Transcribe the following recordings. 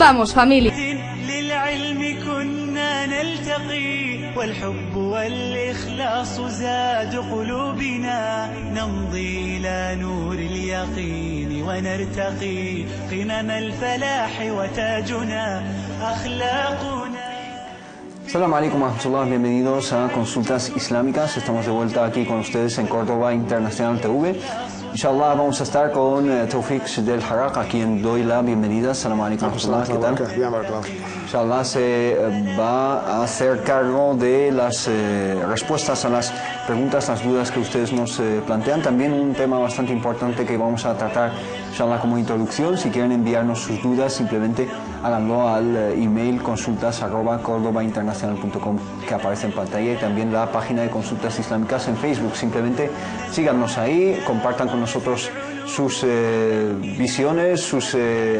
Vamos, familia. والحب والإخلاص زاد قلوبنا نمضي إلى نور اليقين ونرتقي قمم الفلاح وتاجنا أخلاقنا. Assalamu alaikum warahmatullah, bienvenidos a Consultas Islámicas. Estamos de vuelta aquí con ustedes en Córdoba Internacional TV. Inshallah vamos a estar con Tawfiq del Haraq, a quien doy la bienvenida. Assalamu alaikum warahmatullah, ¿qué tal? Inshallah se va a hacer cargo de las respuestas a las preguntas, las dudas que ustedes nos plantean. También un tema bastante importante que vamos a tratar, inshallah, como introducción. Si quieren enviarnos sus dudas, simplemente háganlo al email consultas@cordobainternacional.com que aparece en pantalla, y también la página de Consultas Islámicas en Facebook. Simplemente síganos ahí, compartan con nosotros sus visiones, sus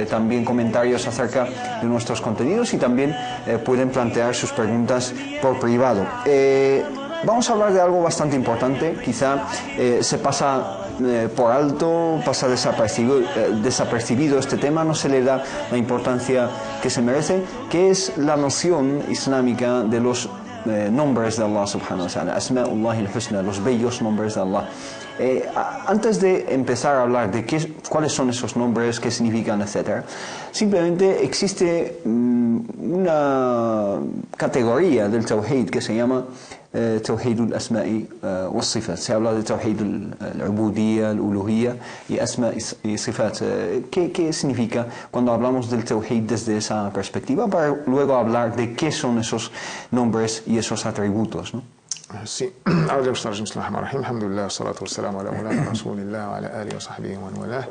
también comentarios acerca de nuestros contenidos, y también pueden plantear sus preguntas por privado. Vamos a hablar de algo bastante importante, quizá se pasa por alto, pasa desapercibido este tema, no se le da la importancia que se merece, que es la noción islámica de los nombres de Allah subhanahu wa ta'ala, Asma'ullah al-Husna, los bellos nombres de Allah. Antes de empezar a hablar de cuáles son esos nombres, qué significan, etc., simplemente existe una categoría del Tawhid que se llama Tawhid al-Asma'i wal-Sifat. Se habla de Tawhid al-Ubudiyya, al-Uluhiyya y Asma' y Sifat. ¿Qué significa cuando hablamos del Tawhid desde esa perspectiva, para luego hablar de qué son esos nombres y esos atributos, ¿no? Sí, alhamdulillah, salatu wassalamu ala mulana rasulillah wa ala alihi wa sahbihi wa wala.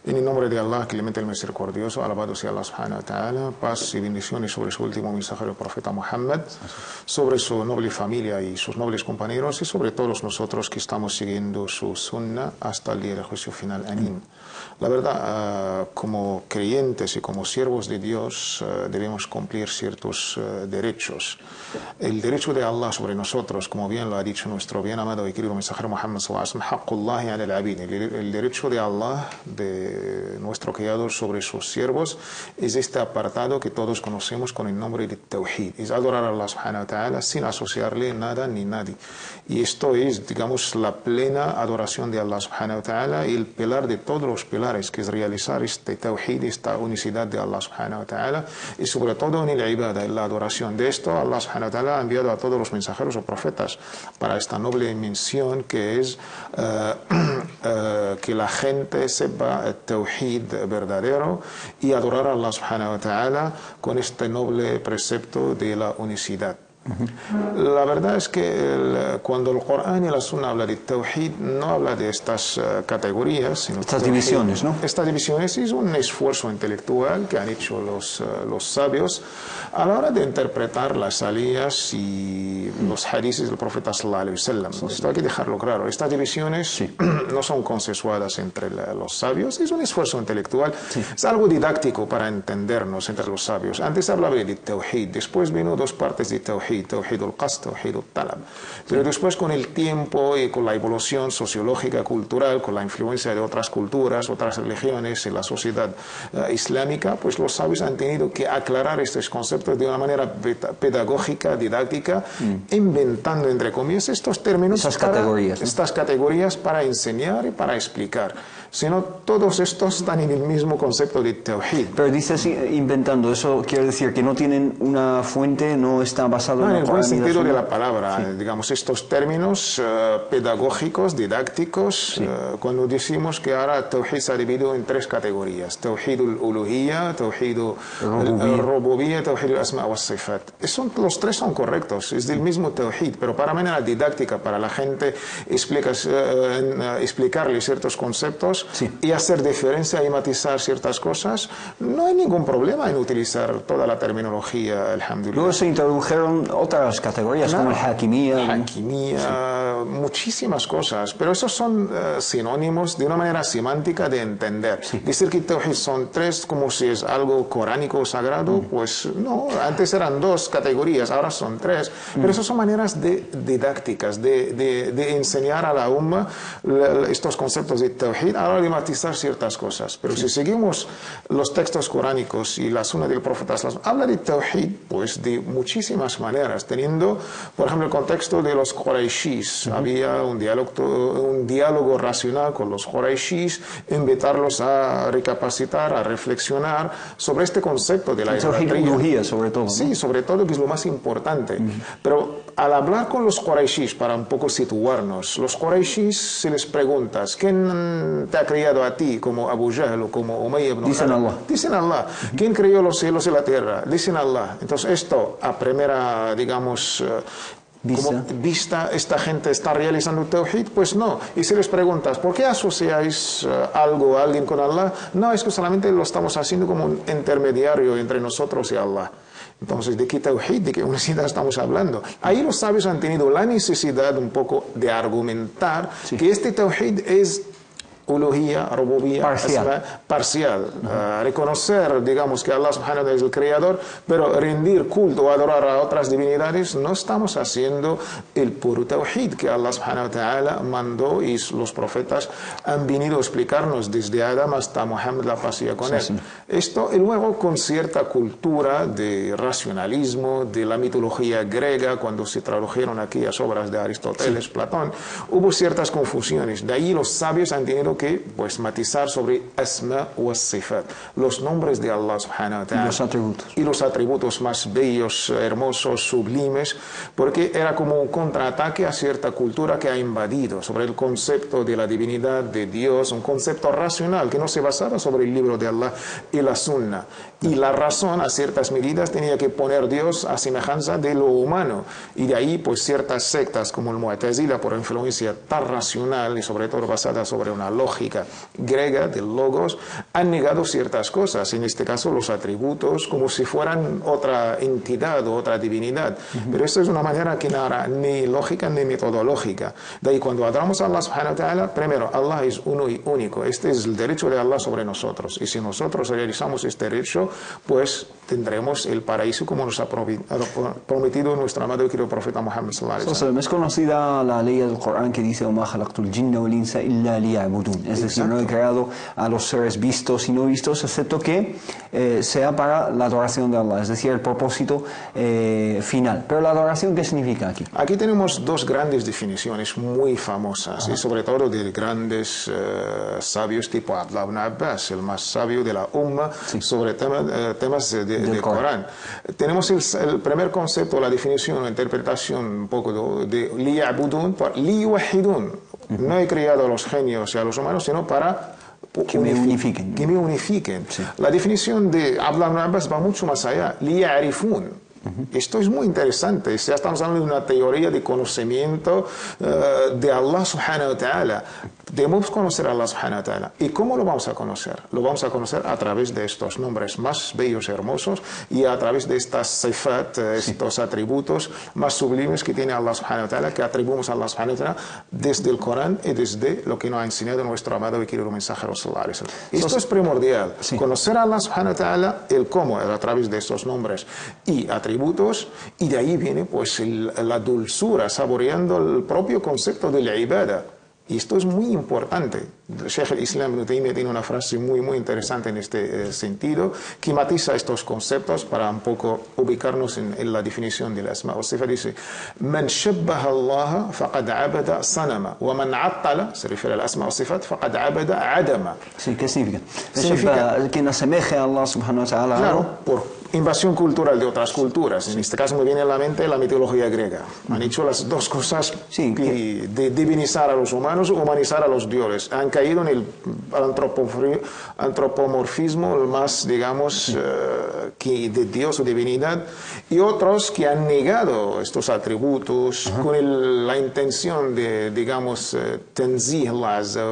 En el nombre de Allah, clemente el misericordioso, alabado sea Allah subhanahu wa ta'ala, paz y bendiciones sobre su último mensajero, el profeta Muhammad, sobre su noble familia y sus nobles compañeros, y sobre todos nosotros que estamos siguiendo su sunnah hasta el día del juicio final. Amén. La verdad, como creyentes y como siervos de Dios, debemos cumplir ciertos derechos. El derecho de Allah sobre nosotros, como bien lo ha dicho nuestro bien amado y querido mensajero Muhammad sallallahu alaihi wasallam, haqqullahi ala al-abid, el derecho de Allah, de nuestro Creador sobre sus siervos, es este apartado que todos conocemos con el nombre de Tawhid. Es adorar a Allah subhanahu wa ta'ala sin asociarle nada ni nadie. Y esto es, digamos, la plena adoración de Allah subhanahu wa ta'ala, y el pilar de todos los pilares, que es realizar este Tawhid, esta unicidad de Allah subhanahu wa ta'ala, y sobre todo en el ibadah, en la adoración. De esto Allah subhanahu wa ta'ala ha enviado a todos los mensajeros o profetas para esta noble misión, que es que la gente sepa el Tawhid verdadero y adorar a Allah subhanahu wa ta'ala con este noble precepto de la unicidad. La verdad es que cuando el Corán y la Sunna habla de Tawhid, no habla de estas categorías, sino estas divisiones, ¿no? Estas divisiones es un esfuerzo intelectual que han hecho los sabios a la hora de interpretar las ayahs y los hadices del profeta sallallahu alaihi wasallam. Esto hay que dejarlo claro. Estas divisiones no son consensuadas entre los sabios, es un esfuerzo intelectual, es algo didáctico para entendernos entre los sabios. Antes hablaba de Tawhid, después vino dos partes de Tawhid, Tawhid al-Qasd, Tawhid al-Talab. Pero después, con el tiempo y con la evolución sociológica, cultural, con la influencia de otras culturas, otras religiones en la sociedad islámica, pues los sabios han tenido que aclarar estos conceptos de una manera pedagógica, didáctica, inventando, entre comillas, estos términos, estas categorías para enseñar y para explicar. Sino todos estos están en el mismo concepto de Tawhid. Pero dices inventando, eso quiere decir que no tienen una fuente, no está basado en el buen sentido de la palabra, digamos, estos términos pedagógicos, didácticos, cuando decimos que ahora Tawhid se ha dividido en tres categorías: Tawhid al-Uluhiyya, Tawhid al-Rububiyya, Tawhid al-Asma' wa Sifat. Los tres son correctos, es del mismo Tawhid, pero para manera didáctica, para la gente explicarle ciertos conceptos y hacer diferencia y matizar ciertas cosas, no hay ningún problema en utilizar toda la terminología, alhamdulillah. Luego se introdujeron otras categorías, como el Hakimiyya, muchísimas cosas, pero esos son sinónimos de una manera semántica de entender. Decir que Tawhid son tres como si es algo coránico o sagrado, pues no, antes eran dos categorías, ahora son tres, pero esas son maneras didácticas de enseñar a la umma estos conceptos de Tawhid, a la hora de matizar ciertas cosas. Pero si seguimos los textos coránicos y la sunna del profeta, habla de tawhid pues de muchísimas maneras, teniendo, por ejemplo, el contexto de los Quraishis. Había un diálogo racional con los Quraishis, invitarlos a recapacitar, a reflexionar sobre este concepto de la idolatría. Sobre todo, ¿no? Sí, sobre todo, que es lo más importante. Pero al hablar con los Quraishis, para un poco situarnos, los Quraishis, si les preguntas, ¿quién te ha creado a ti como Abu Jahl o como Umayya ibn Dicen Khalaf? Allah. Dicen Allah. ¿Quién creó los cielos y la tierra? Dicen Allah. Entonces esto, a primera, digamos, vista, esta gente está realizando tawhid, pues no. Y si les preguntas, ¿por qué asociáis algo o alguien con Allah? No, es que solamente lo estamos haciendo como un intermediario entre nosotros y Allah. Entonces, ¿de qué tawhid, de qué unicidad estamos hablando? Ahí los sabios han tenido la necesidad un poco de argumentar que este tawhid es uluhiyya, rububiyya, parcial. Reconocer, digamos, que Allah subhanahu wa ta'ala es el creador, pero rendir culto o adorar a otras divinidades, no estamos haciendo el puro tawhid que Allah subhanahu wa ta'ala mandó y los profetas han venido a explicarnos desde Adam hasta Muhammad, la paz sea con él. Esto, y luego con cierta cultura de racionalismo, de la mitología griega, cuando se tradujeron aquellas obras de Aristóteles, Platón, hubo ciertas confusiones. De ahí los sabios han tenido que pues matizar sobre asma wa sifat, los nombres de Allah subhanahu wa ta'ala y los atributos más bellos, hermosos, sublimes, porque era como un contraataque a cierta cultura que ha invadido sobre el concepto de la divinidad de Dios, un concepto racional que no se basaba sobre el libro de Allah y la sunna, y la razón a ciertas medidas tenía que poner Dios a semejanza de lo humano, y de ahí pues ciertas sectas como el Mu'tazila, por influencia tan racional y sobre todo basada sobre una lógica griega del logos, han negado ciertas cosas, en este caso los atributos, como si fueran otra entidad o otra divinidad. Pero esto es una manera que no era ni lógica ni metodológica. De ahí cuando adoramos a Allah subhanahu wa ta'ala, primero, Allah es uno y único. Este es el derecho de Allah sobre nosotros. Y si nosotros realizamos este derecho, pues tendremos el paraíso como nos ha prometido nuestro amado y querido profeta Muhammad sallallahu alaihi wasallam. Es conocida la ley del Corán que dice وَمَا خَلَقْتُ الْجِنَّ وَالْإِنسَ إِلَّا لِيَعْبُدُونَ. Es decir, no he creado a los seres vistos y no vistos, excepto que sea para la adoración de Allah, es decir, el propósito final. Pero la adoración, ¿qué significa aquí? Aquí tenemos dos grandes definiciones muy famosas, y sobre todo de grandes sabios tipo Abdullah ibn Abbas, el más sabio de la Umma, sobre temas del Corán. Tenemos el primer concepto, la definición, la interpretación un poco de liya'budun, liyuwahidun. No he creado a los genios y a los humanos, sino para que me unifiquen. Que me unifiquen. Sí. La definición de Abdullah ibn Abbas va mucho más allá. Liya'rifun. Esto es muy interesante. Ya estamos hablando de una teoría de conocimiento de Allah subhanahu wa ta'ala. Debemos conocer a Allah subhanahu wa ta'ala. ¿Y cómo lo vamos a conocer? Lo vamos a conocer a través de estos nombres más bellos y hermosos y a través de estas sifat, estos atributos más sublimes que tiene Allah subhanahu wa ta'ala, que atribuimos a Allah subhanahu wa ta'ala desde el Corán y desde lo que nos ha enseñado nuestro amado y querido mensajero sallallahu alaihi wasallam. Esto es primordial. Conocer a Allah subhanahu wa ta'ala, el cómo, a través de estos nombres y atributos, y de ahí viene pues la dulzura, saboreando el propio concepto de la ibada. Y esto es muy importante. El Sheikh al-Islam Ibn Taymiyyah tiene una frase muy, muy interesante en este sentido, que matiza estos conceptos para un poco ubicarnos en la definición de la asma o sifa. Dice, Man shabbaha Allah faqad abada sanama, wa man attala, se refiere al asma o sifat, faqad abada adama. Sí, ¿qué significa? Significa quien asemeje a Allah subhanahu wa ta'ala. Claro, por invasión cultural de otras culturas. En este caso me viene a la mente la mitología griega. Han hecho las dos cosas, de divinizar a los humanos, humanizar a los dioses. Han caído en el antropomorfismo, el más, digamos, que de Dios o divinidad, y otros que han negado estos atributos con la intención de, digamos, tenzih Allah azza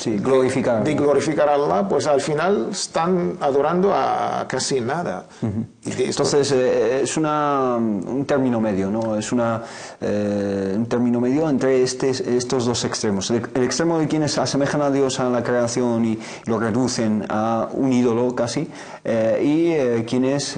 glorificar. De glorificar a Allah, pues al final están adorando a casi nada. Entonces es un término medio, ¿no? Es un término medio entre estos dos extremos. El extremo de quienes asemejan a Dios a la creación y lo reducen a un ídolo casi, y quienes,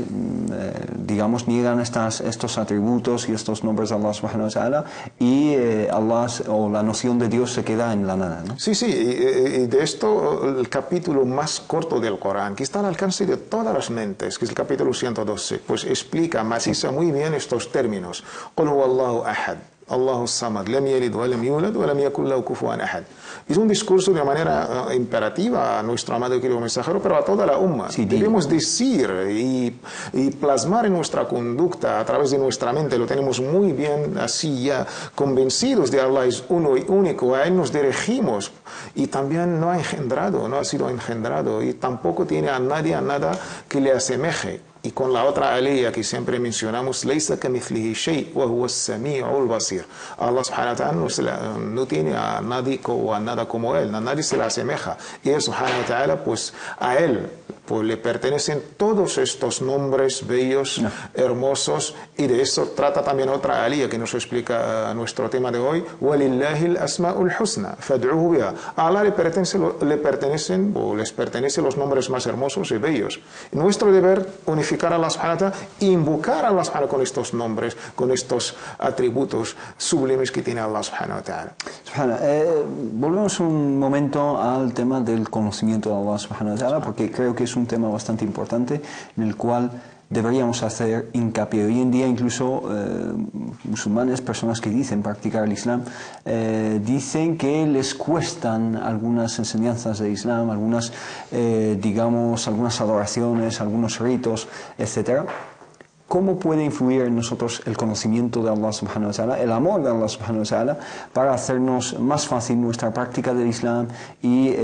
digamos, niegan estos atributos y estos nombres de Allah subhanahu wa ta'ala, y Allah o la noción de Dios se queda en la nada, ¿no? Sí, y de esto el capítulo más corto del Corán, que está al alcance de todas las mentes, que es el capítulo 112, pues explica, matiza muy bien estos términos. Qul huwallahu ahad, Allahu samad, lam yalid wa lam yulad wa lam yakul lahu kufuwan ahad. Es un discurso de manera imperativa a nuestro amado y querido mensajero, pero a toda la umma. Sí, debemos decir y plasmar en nuestra conducta, a través de nuestra mente, lo tenemos muy bien así ya, convencidos de Allah es uno y único, a Él nos dirigimos. Y también no ha sido engendrado, y tampoco tiene a nadie, a nada que le asemeje. Y con la otra alía que siempre mencionamos, Laysa kamithlihi shay wa huwa as-sami'ul basir. Allah subhanahu wa ta'ala no tiene a nadie o a nada como Él, a nadie se le asemeja. Y Él subhanahu wa ta'ala, pues a Él pues le pertenecen todos estos nombres bellos, hermosos, y de eso trata también otra alía que nos explica nuestro tema de hoy, وَلِلَّهِ الْأَسْمَاءُ الْحُسْنَى فَادْعُوهُ بِهَا. A Allah les pertenecen los nombres más hermosos y bellos. Y nuestro deber, unificar a Allah subhanahu wa ta'ala, invocar a Allah subhanahu wa ta'ala con estos nombres, con estos atributos sublimes que tiene Allah subhanahu wa ta'ala. Volvemos un momento al tema del conocimiento de Allah subhanahu wa ta'ala, porque creo que es un tema bastante importante en el cual deberíamos hacer hincapié. Hoy en día incluso musulmanes, personas que dicen practicar el Islam, dicen que les cuestan algunas enseñanzas de Islam, algunas adoraciones, algunos ritos, etc. ¿Cómo puede influir en nosotros el conocimiento de Allah subhanahu wa ta'ala, el amor de Allah subhanahu wa ta'ala, para hacernos más fácil nuestra práctica del Islam y,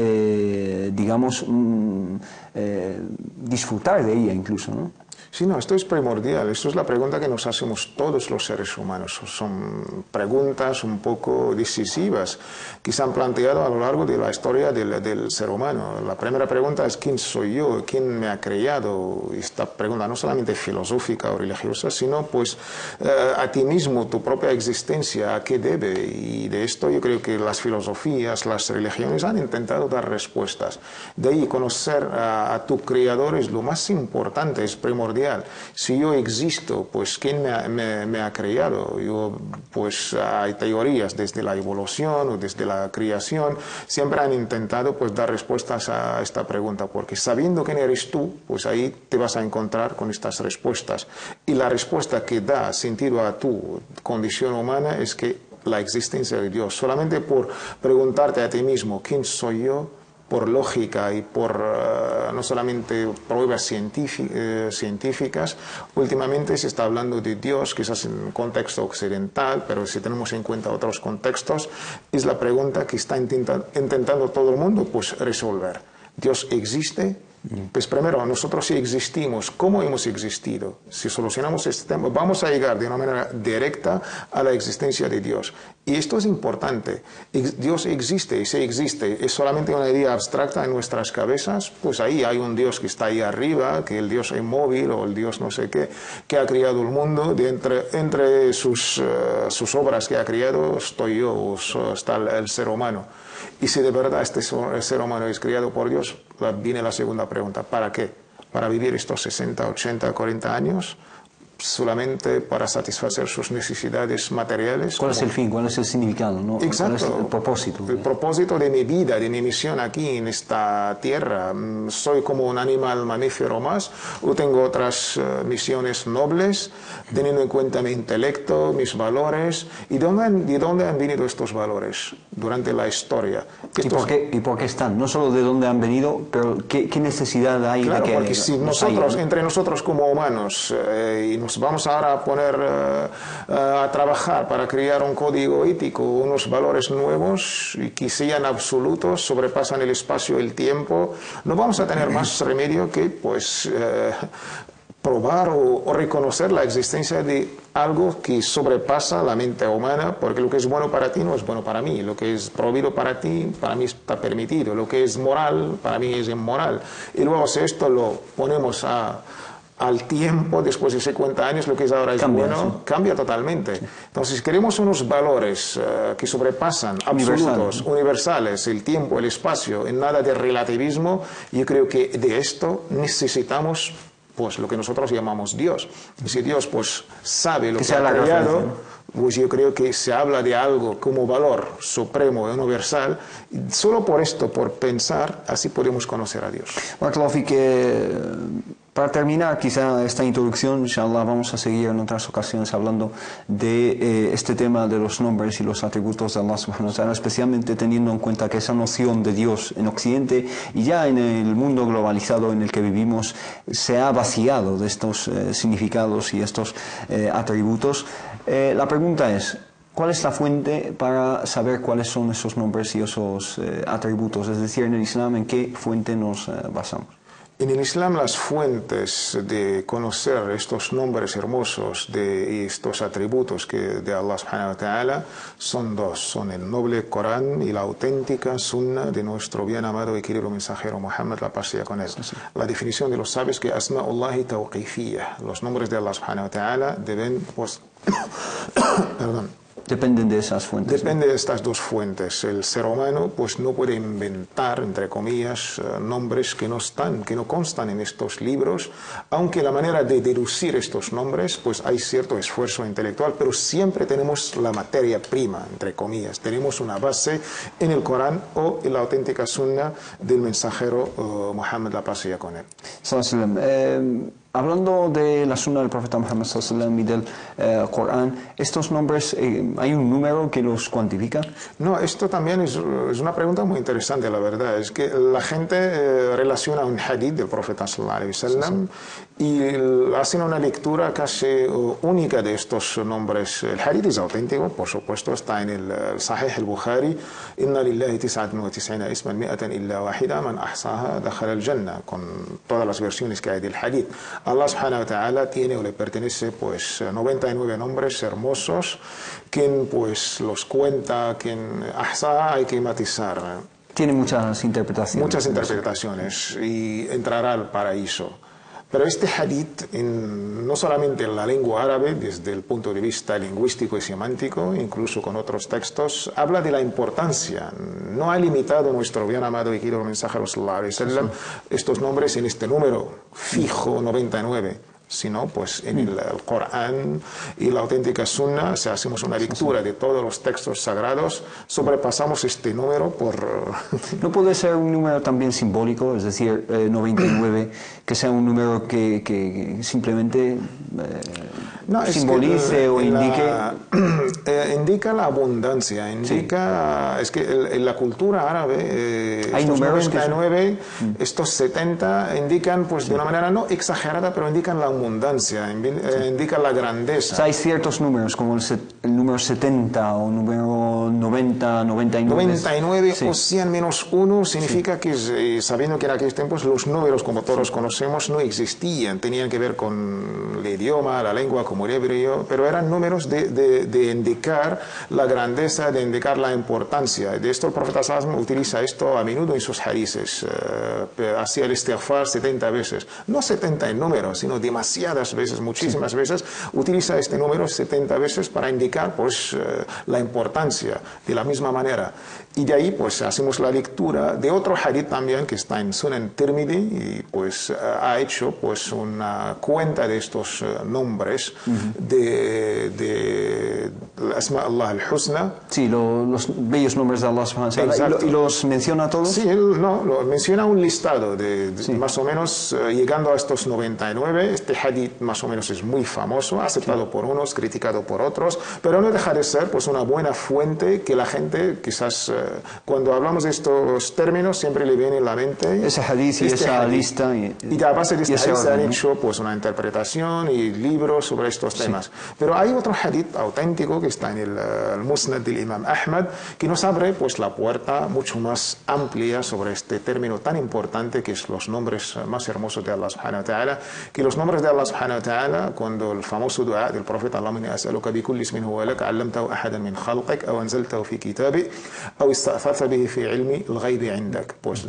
disfrutar de ella incluso, ¿no? Sí, no, esto es primordial. Esto es la pregunta que nos hacemos todos los seres humanos. Son preguntas un poco decisivas que se han planteado a lo largo de la historia del ser humano. La primera pregunta es ¿quién soy yo? ¿Quién me ha creado? Esta pregunta no solamente filosófica o religiosa, sino pues a ti mismo, tu propia existencia, ¿a qué debe? Y de esto yo creo que las filosofías, las religiones han intentado dar respuestas. De ahí conocer a tu creador es lo más importante, es primordial. Si yo existo, pues ¿quién me ha creado? Pues hay teorías desde la evolución o desde la creación, siempre han intentado pues dar respuestas a esta pregunta, porque sabiendo quién eres tú, pues ahí te vas a encontrar con estas respuestas. Y la respuesta que da sentido a tu condición humana es que la existencia de Dios. Solamente por preguntarte a ti mismo, ¿quién soy yo? Por lógica y por no solamente pruebas científicas, últimamente se está hablando de Dios, quizás en un contexto occidental, pero si tenemos en cuenta otros contextos, es la pregunta que está intentando todo el mundo pues resolver. ¿Dios existe? Pues primero, nosotros si existimos, ¿cómo hemos existido? Si solucionamos este tema, vamos a llegar de una manera directa a la existencia de Dios. Y esto es importante. Dios existe, y si existe, es solamente una idea abstracta en nuestras cabezas, pues ahí hay un Dios que está ahí arriba, que el Dios inmóvil o el Dios no sé qué, que ha creado el mundo, entre sus obras que ha creado estoy yo, o está el ser humano. Y si de verdad el ser humano es creado por Dios, viene la segunda pregunta, ¿para qué? ¿Para vivir estos 60, 80, 40 años? ¿Solamente para satisfacer sus necesidades materiales? ¿Cuál es el fin? ¿Cuál es el significado? ¿No? Exacto. ¿Cuál es el propósito? El propósito de mi vida, de mi misión aquí en esta tierra. ¿Soy como un animal mamífero más o tengo otras misiones nobles, teniendo en cuenta mi intelecto, mis valores? ¿Y de dónde han venido estos valores durante la historia? ¿Y por qué están? No solo de dónde han venido, pero ¿qué necesidad hay claro, de que porque si nosotros, entre nosotros como humanos, y nos vamos ahora a poner a trabajar para crear un código ético, unos valores nuevos y que sean absolutos, sobrepasan el espacio y el tiempo, no vamos a tener más remedio que pues probar o reconocer la existencia de algo que sobrepasa la mente humana, porque lo que es bueno para ti no es bueno para mí, lo que es prohibido para ti, para mí está permitido, lo que es moral, para mí es inmoral. Y luego si esto lo ponemos a al tiempo, después de 50 años, lo que es ahora es Cambia, bueno, sí. cambia totalmente. Entonces, si queremos unos valores que sobrepasan absolutos, universales, el tiempo, el espacio, en nada de relativismo, yo creo que de esto necesitamos pues lo que nosotros llamamos Dios. Y si Dios pues sabe lo que ha creado, pues yo creo que se habla de algo como valor supremo, universal, y solo por esto, por pensar, así podemos conocer a Dios. Para terminar quizá esta introducción, inshallah, vamos a seguir en otras ocasiones hablando de este tema de los nombres y los atributos de Allah subhanahu wa ta'ala, especialmente teniendo en cuenta que esa noción de Dios en Occidente y ya en el mundo globalizado en el que vivimos se ha vaciado de estos significados y estos atributos. La pregunta es, ¿cuál es la fuente para saber cuáles son esos nombres y esos atributos? Es decir, en el Islam, ¿en qué fuente nos basamos? En el Islam las fuentes de conocer estos nombres hermosos y estos atributos de Allah subhanahu wa ta'ala son dos, son el noble Corán y la auténtica Sunna de nuestro bien amado y querido mensajero Muhammad, la paz sea con él. La definición de los sabios que Asma'ullahi Tawqifiyya, los nombres de Allah subhanahu wa ta'ala deben pues perdón. Dependen de esas fuentes. Depende de estas dos fuentes. El ser humano pues no puede inventar, entre comillas, nombres que no constan en estos libros, aunque la manera de deducir estos nombres pues hay cierto esfuerzo intelectual, pero siempre tenemos la materia prima, entre comillas. Tenemos una base en el Corán o en la auténtica Sunna del mensajero Muhammad, la paz sea con él. Hablando de la Sunna del profeta Muhammad y del Corán, ¿estos nombres, hay un número que los cuantifica? No, esto también es una pregunta muy interesante, la verdad. Es que la gente relaciona un hadith del profeta sallallahu alaihi wasallam y hacen una lectura casi única de estos nombres. El hadith es auténtico, por supuesto, está en el Sahih al-Bukhari. Inna lillahi 99 isman mi'atan illa wahida man ahsaha dakhala al-jannah, con todas las versiones que hay del hadith. Allah subhanahu wa ta'ala tiene o le pertenece pues 99 nombres hermosos. Quien pues los cuenta, quien ahsa, hay que matizar. Tiene muchas interpretaciones. Muchas interpretaciones y entrará al paraíso. Pero este hadith, no solamente en la lengua árabe, desde el punto de vista lingüístico y semántico, incluso con otros textos, habla de la importancia. No ha limitado nuestro bien amado y querido mensajero sallallahu alaihi wasallam estos nombres en este número fijo 99. Sino pues en el Corán y la auténtica Sunna, si hacemos una lectura de todos los textos sagrados, sobrepasamos este número por... ¿No puede ser un número también simbólico, es decir, 99, que sea un número que simplemente simbolice o indique? Indica la abundancia, indica... Es que en la cultura árabe, hay estos números 99, estos 70, indican pues de una manera no exagerada, pero indican la abundancia, indica la grandeza. O sea, hay ciertos números, como el número 70 o número 90, 99. 99 o 100 menos 1 significa que, sabiendo que en aquellos tiempos los números, como todos conocemos, no existían. Tenían que ver con el idioma, la lengua, como el hebreo, pero eran números de indicar la grandeza, de indicar la importancia. De esto el profeta sallallahu utiliza esto a menudo en sus hadices. Hacía el istighfar 70 veces. No 70 en número, sino demasiadas veces, muchísimas veces, utiliza este número 70 veces para indicar pues la importancia. De la misma manera, y de ahí pues hacemos la lectura de otro hadith también que está en Sunan Tirmidhi y pues ha hecho pues una cuenta de estos nombres de Asma Allah al-Husna. Sí, los bellos nombres de Allah subhanahu wa ta'ala. ¿Y los menciona todos? Sí, él lo menciona un listado de más o menos llegando a estos 99. Este hadith más o menos es muy famoso, aceptado por unos, criticado por otros, pero no deja de ser pues una buena fuente que la gente quizás cuando hablamos de estos términos siempre le viene en la mente ese hadith y esa lista. Y a base de este hadith se han hecho pues una interpretación y libros sobre estos temas. Pero hay otro hadith auténtico que está en el Musnad del Imam Ahmad, que nos abre pues la puerta mucho más amplia sobre este término tan importante que es los nombres más hermosos de Allah subhanahu wa ta'ala, que los nombres de Allah subhanahu wa ta'ala, cuando el famoso dua del profeta Allahumma inni as'aluka bi kulli ismin huwa lak 'allamtahu ahadan min khalqik aw anzaltahu fi kitabik aw ista'tharta bihi fi 'ilmi al-ghayb 'indak, pues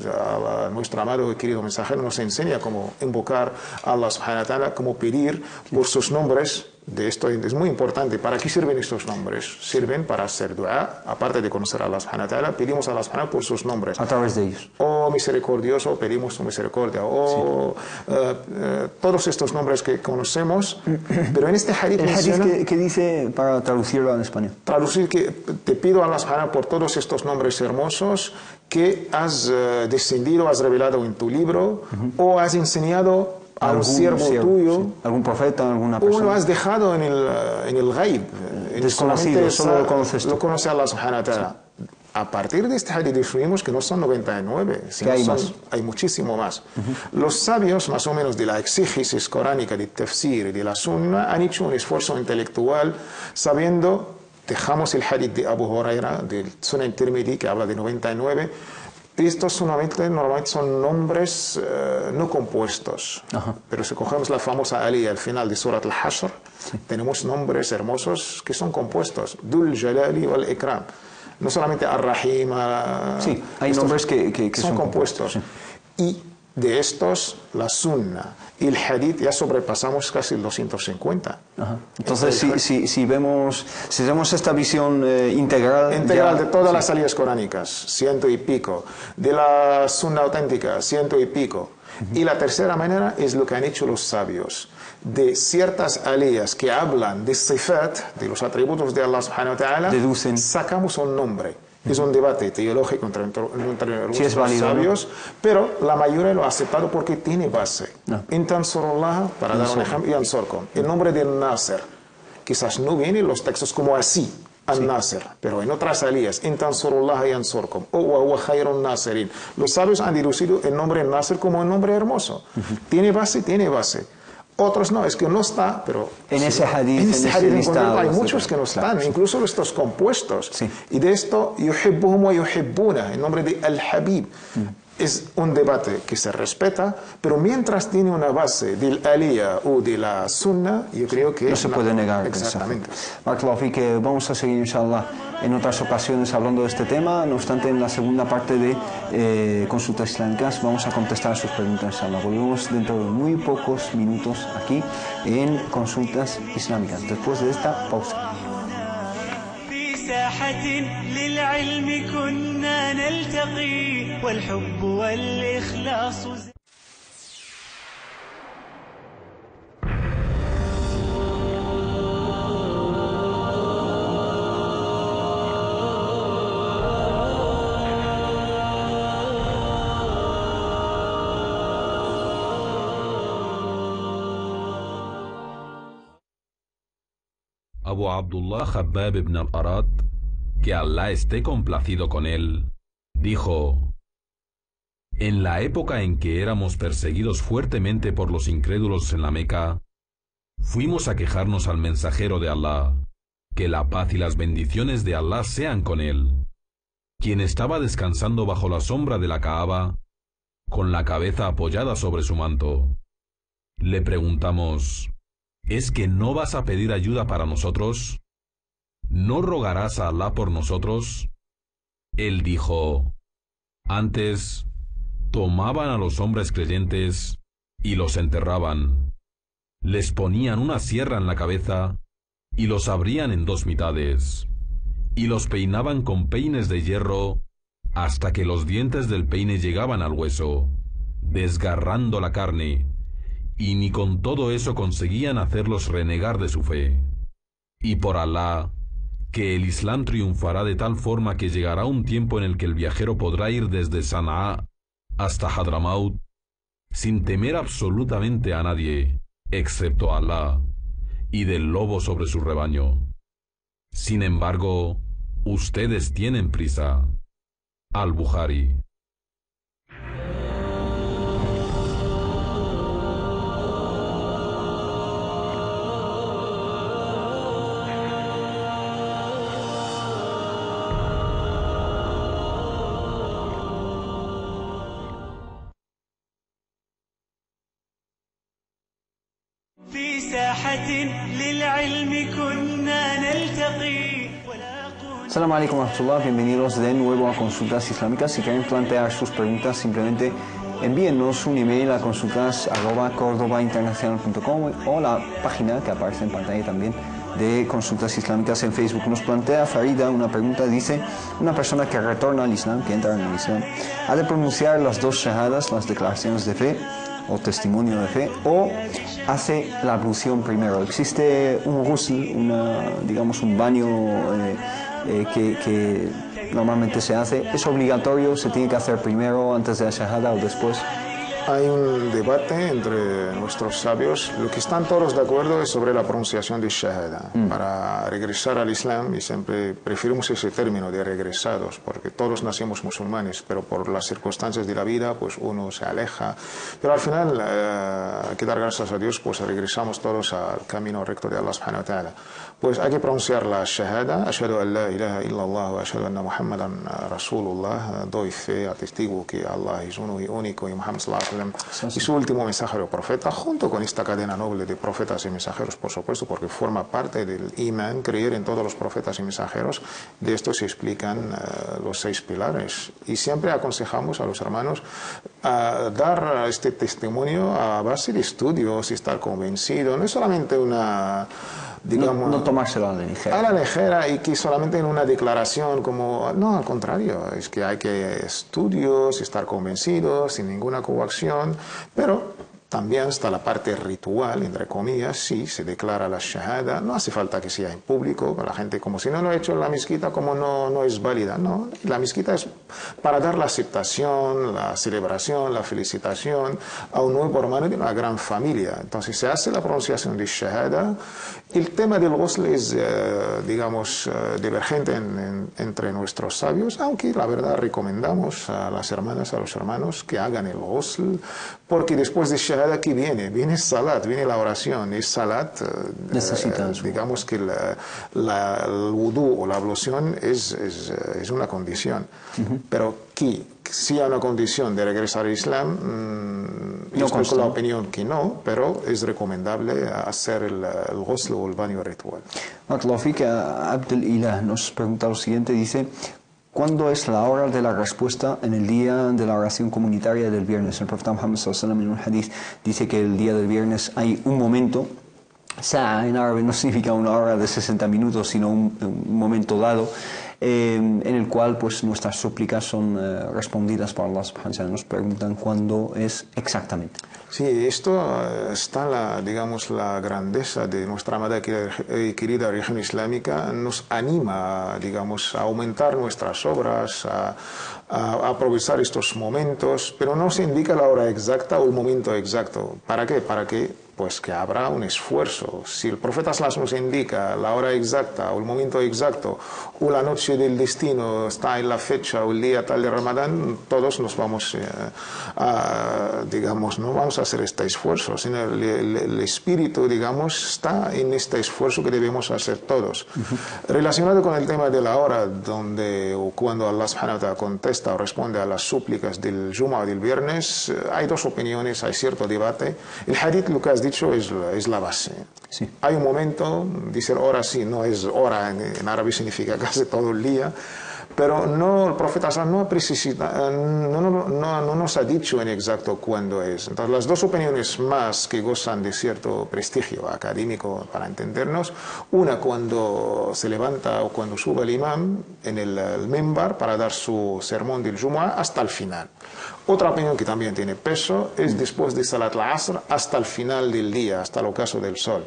nuestro amado y querido mensajero nos enseña cómo invocar a Allah subhanahu wa ta'ala, cómo pedir por sus nombres. De esto es muy importante. ¿Para qué sirven estos nombres? Sirven para hacer dua, aparte de conocer a Allah subhanahu wa ta'ala, pedimos a Allah subhanahu wa ta'ala por sus nombres. A través de ellos. Oh misericordioso, pedimos su misericordia. Oh, todos estos nombres que conocemos. Pero en este hadith el menciona, hadith que dice, para traducirlo en español. Traducir que te pido a Allah subhanahu wa ta'ala por todos estos nombres hermosos que has descendido, has revelado en tu libro, o has enseñado a un siervo tuyo, sí. Algún profeta, alguna o persona. lo has dejado en el ghaib, Desconocido, solo lo conoces tú. Lo conoce Allah subhanahu wa ta'ala. A partir de este hadith descubrimos que no son 99, sino hay más. Hay muchísimo más. Los sabios, más o menos de la exégesis coránica, del tafsir y de la sunna, han hecho un esfuerzo intelectual sabiendo, dejamos el hadith de Abu Huraira, del Sunan Tirmidhi, que habla de 99, estos normalmente son nombres no compuestos. Pero si cogemos la famosa aliyah al final de Surat al-Hashr, tenemos nombres hermosos que son compuestos. Dul Jalali wal Ikram. No solamente Ar-Rahim. Sí, hay nombres que son compuestos. Sí. Y de estos, la sunna y el hadith ya sobrepasamos casi el 250. Entonces, si vemos esta visión integral de todas las aliyas coránicas, 100 y pico, de la sunna auténtica, 100 y pico. Y la tercera manera es lo que han hecho los sabios. De ciertas aliyas que hablan de sifat, de los atributos de Allah subhanahu wa ta'ala, sacamos un nombre. Es un debate teológico entre los sabios, pero la mayoría lo ha aceptado porque tiene base. Intansurullah, para dar un ejemplo, y Ansorkum. El nombre de Nasser, quizás no viene en los textos como así, An-Nasser, pero en otras aliyas, Intansurullah y Ansorkum, o wa khairun Nasirin. Los sabios han deducido el nombre Nasser como un nombre hermoso. Tiene base, tiene base. Otros no, es que no está, pero en ese hadith, hay muchos que no están, incluso estos compuestos. Y de esto, yuhibbuhum wa yuhibbuna, en nombre de Al-Habib. Es un debate que se respeta, pero mientras tiene una base del aliyah o de la sunna, yo creo que... No se puede negar. Exactamente. Que vamos a seguir, inshallah, en otras ocasiones hablando de este tema. No obstante, en la segunda parte de Consultas Islámicas vamos a contestar a sus preguntas, inshallah. Volvemos dentro de muy pocos minutos aquí en Consultas Islámicas, después de esta pausa. ساحة للعلم كنا نلتقي والحب والإخلاص Abu Abdullah Khabbab ibn al-Arat, que Allah esté complacido con él, dijo: en la época en que éramos perseguidos fuertemente por los incrédulos en la Meca, fuimos a quejarnos al mensajero de Allah, que la paz y las bendiciones de Allah sean con él, quien estaba descansando bajo la sombra de la Kaaba, con la cabeza apoyada sobre su manto. Le preguntamos: ¿es que no vas a pedir ayuda para nosotros? ¿No rogarás a Allah por nosotros? Él dijo: antes tomaban a los hombres creyentes y los enterraban. Les ponían una sierra en la cabeza y los abrían en dos mitades, y los peinaban con peines de hierro hasta que los dientes del peine llegaban al hueso, desgarrando la carne, y ni con todo eso conseguían hacerlos renegar de su fe. Y por Alá, que el Islam triunfará de tal forma que llegará un tiempo en el que el viajero podrá ir desde Sanaá hasta Hadramaut sin temer absolutamente a nadie, excepto a Alá, y del lobo sobre su rebaño. Sin embargo, ustedes tienen prisa. Al-Bukhari. ساحة للعلم كنا نلتقي. Assalamu alaikum wa rahmatullah, bienvenidos de nuevo a Consultas Islámicas. Si quieren plantear sus preguntas, simplemente envíennos un email a consultas@cordobainternacional.com o la página que aparece en pantalla también de Consultas Islámicas en Facebook. Nos plantea Farida una pregunta, dice: una persona que retorna al Islam, que entra en el Islam, ¿ha de pronunciar las dos shahadas, las declaraciones de fe o testimonio de fe, o hace la ablución primero? ¿Existe un ghusl, digamos un baño que normalmente se hace? ¿Es obligatorio? ¿Se tiene que hacer primero antes de la shahada o después? Hay un debate entre nuestros sabios. Lo que están todos de acuerdo es sobre la pronunciación de shahada. Para regresar al Islam, y siempre preferimos ese término de regresados, porque todos nacemos musulmanes, pero por las circunstancias de la vida, pues uno se aleja. Pero al final, hay que dar gracias a Dios, pues regresamos todos al camino recto de Allah subhanahu wa ta'ala. Pues hay que pronunciar la shahada: ashhadu an la ilaha illallah wa ashhadu anna muhammadan rasulullah. Doy fe, atestigo que Allah es uno y único y Muhammad sallallahu alaihi y su último mensajero profeta, junto con esta cadena noble de profetas y mensajeros, por supuesto, porque forma parte del imán, creer en todos los profetas y mensajeros. De esto se explican los 6 pilares. Y siempre aconsejamos a los hermanos a dar este testimonio a base de estudios y estar convencido. No es solamente una... digamos, no tomárselo a la ligera. A la ligera, y que solamente en una declaración como... No, al contrario, es que hay que estudios, estar convencidos, sin ninguna coacción, pero también está la parte ritual, entre comillas. Sí, se declara la shahada, no hace falta que sea en público, la gente como si no lo ha hecho en la mezquita, como no es válida. No, la mezquita es para dar la aceptación, la celebración, la felicitación a un nuevo hermano de una gran familia. Entonces se hace la pronunciación de shahada. El tema del ghusl es, digamos, divergente entre nuestros sabios, aunque la verdad recomendamos a las hermanas, a los hermanos que hagan el ghusl, porque después de shahada, ¿qué viene? Viene salat, viene la oración. Y salat, digamos que el wudú o la ablución es una condición. Pero que sea una condición de regresar al Islam, yo estoy con la opinión que no, pero es recomendable hacer el ghusl o el baño ritual. Abdel Ilah nos pregunta lo siguiente, dice: ¿cuándo es la hora de la respuesta en el día de la oración comunitaria del viernes? El profeta Muhammad sallallahu alaihi wasallam en un hadith dice que el día del viernes hay un momento. Sa'a en árabe no significa una hora de 60 minutos, sino un momento dado en el cual pues nuestras súplicas son respondidas por Allah subhanahu wa ta'ala. Nos preguntan cuándo es exactamente. Sí, esto está digamos, la grandeza de nuestra amada y querida religión islámica. Nos anima, digamos, a aumentar nuestras obras, a aprovechar estos momentos, pero no se indica la hora exacta o el momento exacto. ¿Para qué? Para que pues que habrá un esfuerzo. Si el profeta nos indica la hora exacta o el momento exacto o la noche del destino está en la fecha o el día tal de Ramadán, todos nos vamos digamos, no vamos a hacer este esfuerzo, sino el espíritu, digamos, está en este esfuerzo que debemos hacer todos. Relacionado con el tema de la hora donde o cuando Allah subhanahu wa ta'ala contesta o responde a las súplicas del Jumu'ah o del viernes, hay 2 opiniones, hay cierto debate. El hadith, lo que has dicho, es la base. Sí. Hay un momento, dice hora, sí, no es hora, en árabe significa casi todo el día, pero no, el profeta no nos ha dicho en exacto cuándo es. Entonces, las 2 opiniones más que gozan de cierto prestigio académico para entendernos: una, cuando se levanta o cuando sube el imam en el mimbar para dar su sermón del Jumu'ah hasta el final. Otra opinión que también tiene peso es después de Salat al-Asr hasta el final del día, hasta el ocaso del sol.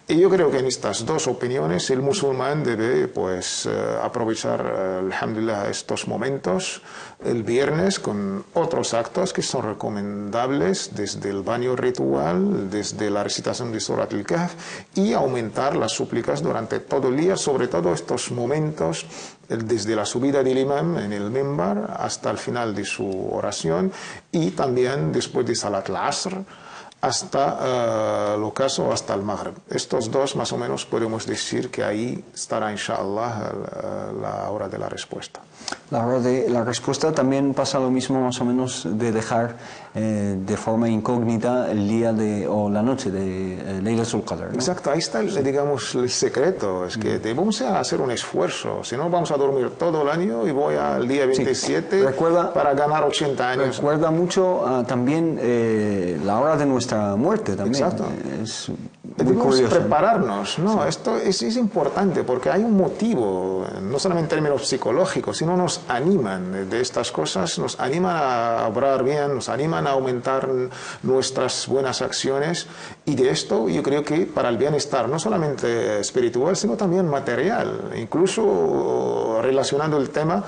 Y yo creo que en estas 2 opiniones el musulmán debe pues aprovechar, alhamdulillah, estos momentos el viernes con otros actos que son recomendables, desde el baño ritual, desde la recitación de Surat al-Kahf, y aumentar las súplicas durante todo el día, sobre todo estos momentos desde la subida del imam en el mimbar hasta el final de su oración, y también después de Salat al-Asr hasta el ocaso, hasta el Maghrib. Estos 2 más o menos podemos decir que ahí estará, inshallah, la hora de la respuesta. La respuesta también pasa lo mismo más o menos de dejar de forma incógnita el día o la noche de Laylatul Qadr, ¿no? Exacto, ahí está, digamos, el secreto, es que debemos hacer un esfuerzo, si no vamos a dormir todo el año y voy al día 27 para ganar 80 años. Recuerda mucho también la hora de nuestra muerte también. Exacto. Es muy debemos curioso. prepararnos, ¿no? Sí. Esto es importante porque hay un motivo, no solamente en términos psicológicos, sino nos animan de estas cosas, nos animan a obrar bien, nos animan a aumentar nuestras buenas acciones, y de esto yo creo que para el bienestar no solamente espiritual sino también material, incluso relacionando el tema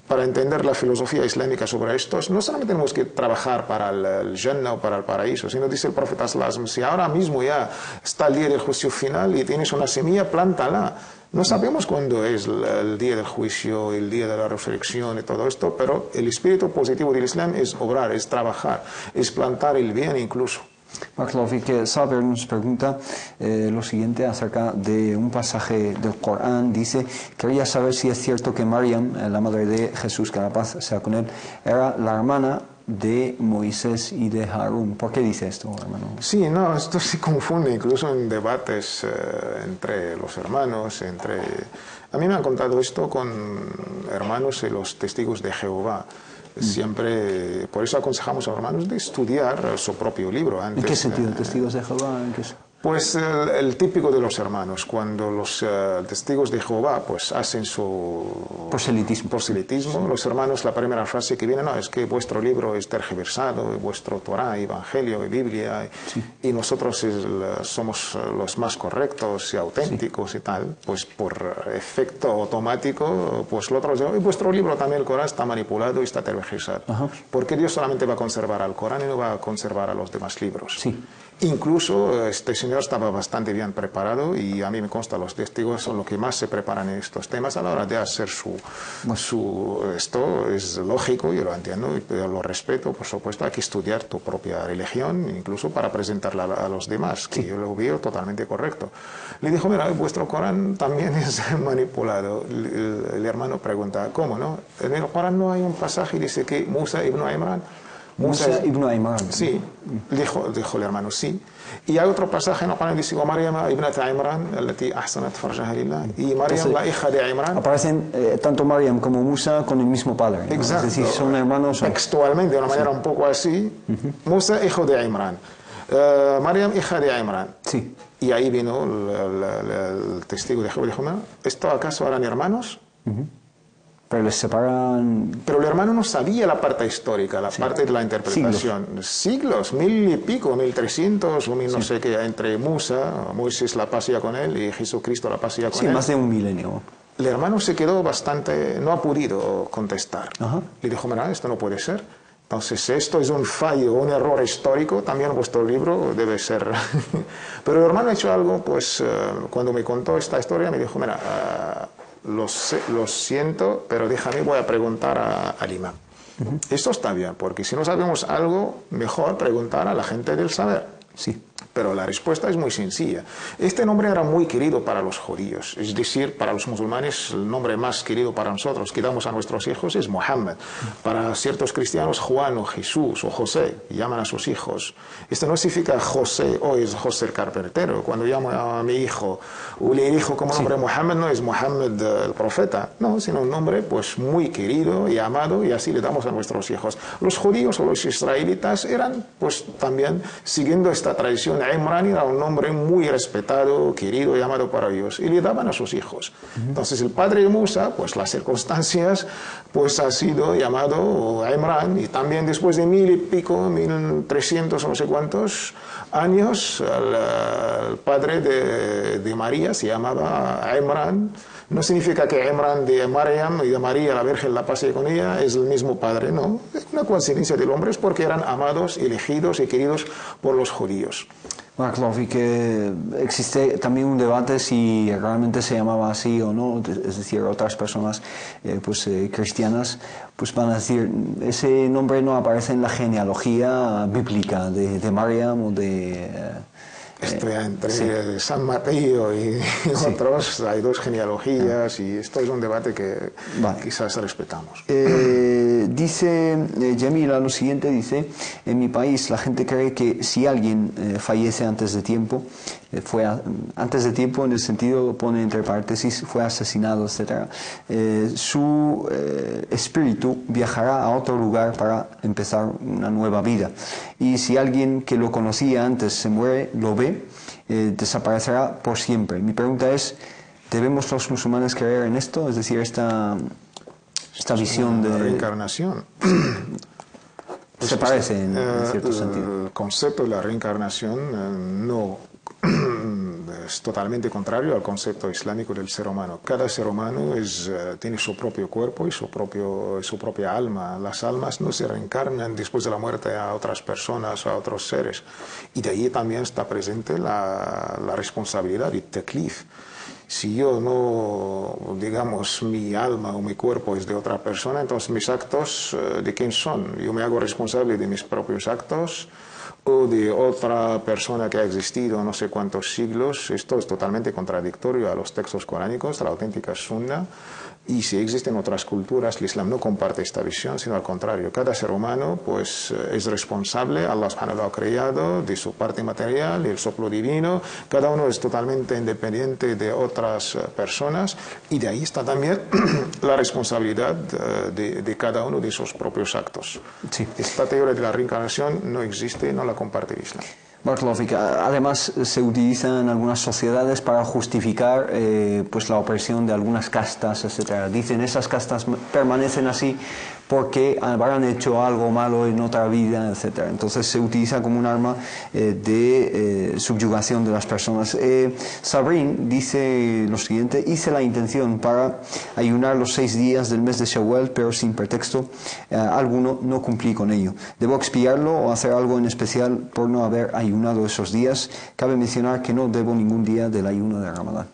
para entender la filosofía islámica sobre esto, no solamente tenemos que trabajar para el Jannah o para el paraíso, sino dice el profeta sallallahu alaihi wasallam, si ahora mismo ya está el día del juicio final y tienes una semilla, plántala. No sabemos cuándo es el día del juicio, el día de la resurrección y todo esto, pero el espíritu positivo del Islam es obrar, es trabajar, es plantar el bien incluso. Barakallahu Saber nos pregunta lo siguiente acerca de un pasaje del Corán. Dice, quería saber si es cierto que Maryam, la madre de Jesús, que la paz sea con él, era la hermana de Moisés y de Harún. ¿Por qué dice esto, hermano? Sí, no, esto se confunde incluso en debates entre los hermanos, A mí me han contado esto con hermanos y los testigos de Jehová. Siempre, por eso aconsejamos a los hermanos de estudiar su propio libro antes. ¿En qué sentido? ¿Testigos de Jehová? ¿En qué? Pues el típico de los hermanos, cuando los testigos de Jehová pues hacen su proselitismo, los hermanos, la primera frase que viene, no, es que vuestro libro es tergiversado, vuestro Torah, Evangelio y Biblia, y nosotros somos los más correctos y auténticos y tal, pues por efecto automático, pues los otros dicen, vuestro libro también, el Corán, está manipulado y está tergiversado. Porque Dios solamente va a conservar al Corán y no va a conservar a los demás libros. Sí. Incluso este señor estaba bastante bien preparado, y a mí me consta, los testigos son los que más se preparan en estos temas a la hora de hacer esto es lógico, yo lo entiendo y lo respeto, por supuesto. Hay que estudiar tu propia religión incluso para presentarla a los demás, que yo lo veo totalmente correcto. Le dijo, mira, vuestro Corán también es manipulado. El hermano pregunta, ¿cómo no? En el Corán no hay un pasaje que dice que Musa ibn Imran, Musa ibn Imran. Sí, dijo el hermano, sí. Y hay otro pasaje en el Corán que dice, Maryam ibnat Imran, التي أحسنت فرجها لله, y Maryam, la hija de Imran. Aparecen tanto Maryam como Musa con el mismo padre, ¿no? Exacto. Es decir, son hermanos. Textualmente, de una manera un poco así, Musa, hijo de Imran, Maryam, hija de Imran. Sí. Y ahí vino el testigo de Jehová y dijo, ¿esto acaso eran hermanos? Pero les separan. Pero el hermano no sabía la parte histórica, la parte de la interpretación. Siglos, 1000 y pico, 1300 o 1000 no sé qué, entre Moisés la paz sea con él, y Jesucristo la paz sea con él. Sí, más de un milenio. El hermano se quedó bastante, no ha podido contestar. Le dijo, mira, esto no puede ser. Entonces, esto es un fallo, un error histórico, también vuestro libro debe ser. Pero el hermano ha hecho algo, pues, cuando me contó esta historia, me dijo, mira, lo siento, pero déjame, voy a preguntar al imán. Esto está bien, porque si no sabemos algo, mejor preguntar a la gente del saber. Sí. Pero la respuesta es muy sencilla. Este nombre era muy querido para los judíos, es decir, para los musulmanes el nombre más querido para nosotros que damos a nuestros hijos es Mohammed. Para ciertos cristianos, Juan o Jesús o José, llaman a sus hijos. Esto no significa José, hoy es José el carpintero. Cuando llamo a mi hijo o le elijo como nombre Mohammed, no es Mohammed el profeta, no, sino un nombre pues muy querido y amado, y así le damos a nuestros hijos. Los judíos o los israelitas eran pues también siguiendo esta tradición. Imran era un nombre muy respetado, querido y amado para ellos, y le daban a sus hijos. Entonces el padre de Musa, pues las circunstancias, pues ha sido llamado Imran, y también después de 1000 y pico, 1300 o no sé cuántos años, el padre de María se llamaba Imran. No significa que Imran de Maryam y de María, la Virgen, la paz con ella, es el mismo padre, no. Es una coincidencia del hombre, es porque eran amados, elegidos y queridos por los judíos. Barakallahu, que existe también un debate si realmente se llamaba así o no, es decir, otras personas cristianas pues van a decir, ese nombre no aparece en la genealogía bíblica de Maryam o de Estoy entre sí. San Mateo y otros, hay dos genealogías y esto es un debate que Vale. quizás respetamos. Dice Yamila lo siguiente, dice, en mi país la gente cree que si alguien fallece antes de tiempo, antes de tiempo en el sentido, pone entre paréntesis, fue asesinado, etc., su espíritu viajará a otro lugar para empezar una nueva vida. Y si alguien que lo conocía antes se muere, lo ve, desaparecerá por siempre. Mi pregunta es, ¿debemos los musulmanes creer en esto? Es decir, esta visión La de reencarnación. se parece en cierto sentido. El concepto de la reencarnación no es totalmente contrario al concepto islámico del ser humano. Cada ser humano tiene su propio cuerpo y su propia alma. Las almas no se reencarnan después de la muerte a otras personas, a otros seres. Y de ahí también está presente la responsabilidad y taklif. Si yo no, digamos, mi alma o mi cuerpo es de otra persona, entonces mis actos, ¿de quién son? Yo me hago responsable de mis propios actos o de otra persona que ha existido no sé cuántos siglos. Esto es totalmente contradictorio a los textos coránicos, a la auténtica sunna. Y si existen otras culturas, el Islam no comparte esta visión, sino al contrario. Cada ser humano pues, es responsable, Allah subhanahu lo ha creado, de su parte material, el soplo divino. Cada uno es totalmente independiente de otras personas y de ahí está también la responsabilidad de cada uno de sus propios actos. Sí. Esta teoría de la reencarnación no existe, no la comparte el Islam. Barakallahu. Además, se utiliza en algunas sociedades para justificar pues la opresión de algunas castas, etc. Dicen, esas castas permanecen así porque habrán hecho algo malo en otra vida, etc. Entonces se utiliza como un arma de subyugación de las personas. Sabrin dice lo siguiente, hice la intención para ayunar los 6 días del mes de Shawwal, pero sin pretexto alguno no cumplí con ello. ¿Debo expiarlo o hacer algo en especial por no haber ayunado esos días? Cabe mencionar que no debo ningún día del ayuno de Ramadán.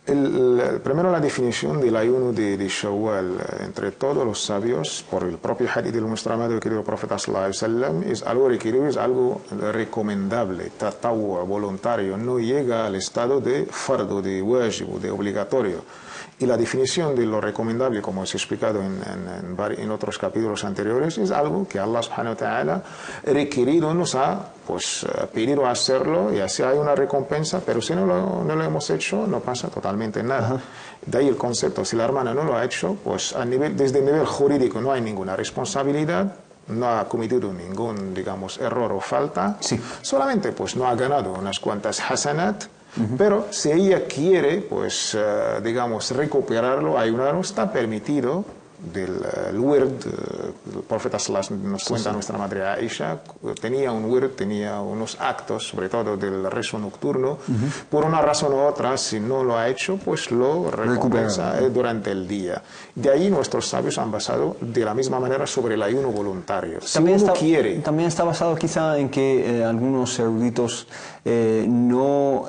Primero la definición del ayuno de Shawwal entre todos los sabios por el propio hadith del nuestro amado y querido profeta sallallahu alaihi wasallam es algo requerido, es algo recomendable, tatawwu, voluntario, no llega al estado de fardo, de wajib, de obligatorio. Y la definición de lo recomendable, como es explicado en otros capítulos anteriores, es algo que Allah subhanahu wa ta'ala requerido nos ha pues, pedido hacerlo y así hay una recompensa, pero si no lo hemos hecho no pasa totalmente nada. De ahí el concepto, si la hermana no lo ha hecho, pues desde el nivel jurídico no hay ninguna responsabilidad, no ha cometido ningún, digamos, error o falta, sí. Solamente pues no ha ganado unas cuantas hasanat. Pero si ella quiere, pues, digamos, recuperarlo, ayunarlo, está permitido del wird. El profeta nos cuenta nuestra madre Aisha, tenía un wird, tenía unos actos, sobre todo del rezo nocturno, por una razón u otra, si no lo ha hecho, pues lo recompensa durante el día. De ahí nuestros sabios han basado de la misma manera sobre el ayuno voluntario. Si también está basado quizá en que algunos eruditos no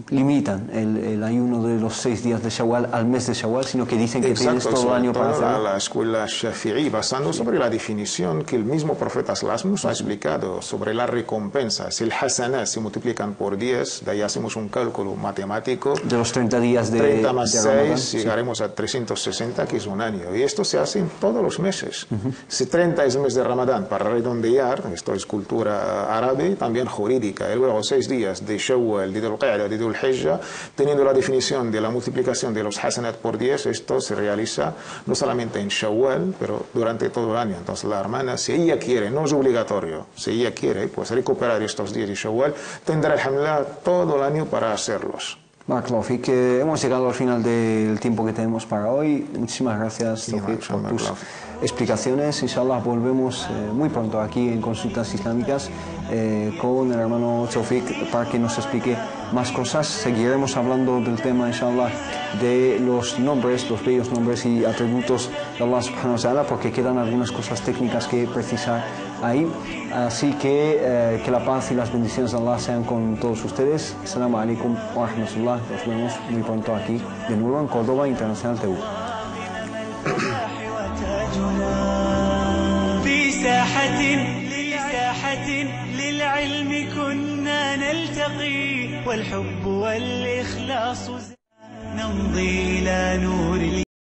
limitan el ayuno de los 6 días de Shawwal al mes de Shawwal, sino que dicen que tienes todo el año para hacerlo. La escuela Shafi'i, basando sobre la definición que el mismo profeta Sallallahu nos ha explicado sobre la recompensa. Si el hasanat se multiplican por 10, de ahí hacemos un cálculo matemático. De los 30 días de 30 más de 6, Ramadán, llegaremos a 360, que es un año. Y esto se hace en todos los meses. Si 30 es el mes de Ramadán, para redondear, esto es cultura árabe, también jurídica. Y luego 6 días de Shawwal, de Dhul Qa'dah, de Dhul Hijjah, teniendo la definición de la multiplicación de los hasanat por 10, esto se realiza no solamente en Shawwal, pero durante todo el año. Entonces la hermana, si ella quiere, no es obligatorio, si ella quiere, pues recuperar estos días de Shawwal, tendrá alhamdulillah todo el año para hacerlos. Tawfiq, hemos llegado al final del tiempo que tenemos para hoy. Muchísimas gracias, Tawfiq, por tus explicaciones. Inshallah volvemos muy pronto aquí en Consultas Islámicas con el hermano Tawfiq para que nos explique más cosas. Seguiremos hablando del tema, inshallah, de los nombres, los bellos nombres y atributos de Allah subhanahu wa ta'ala, porque quedan algunas cosas técnicas que precisar ahí. Así que la paz y las bendiciones de Allah sean con todos ustedes. Assalamu alaikum wa rahmatullah. Nos vemos muy pronto aquí de nuevo en Córdoba Internacional TV. في ساحة للعلم كنا نلتقي نلتقي والحب والإخلاص نمضي إلى نور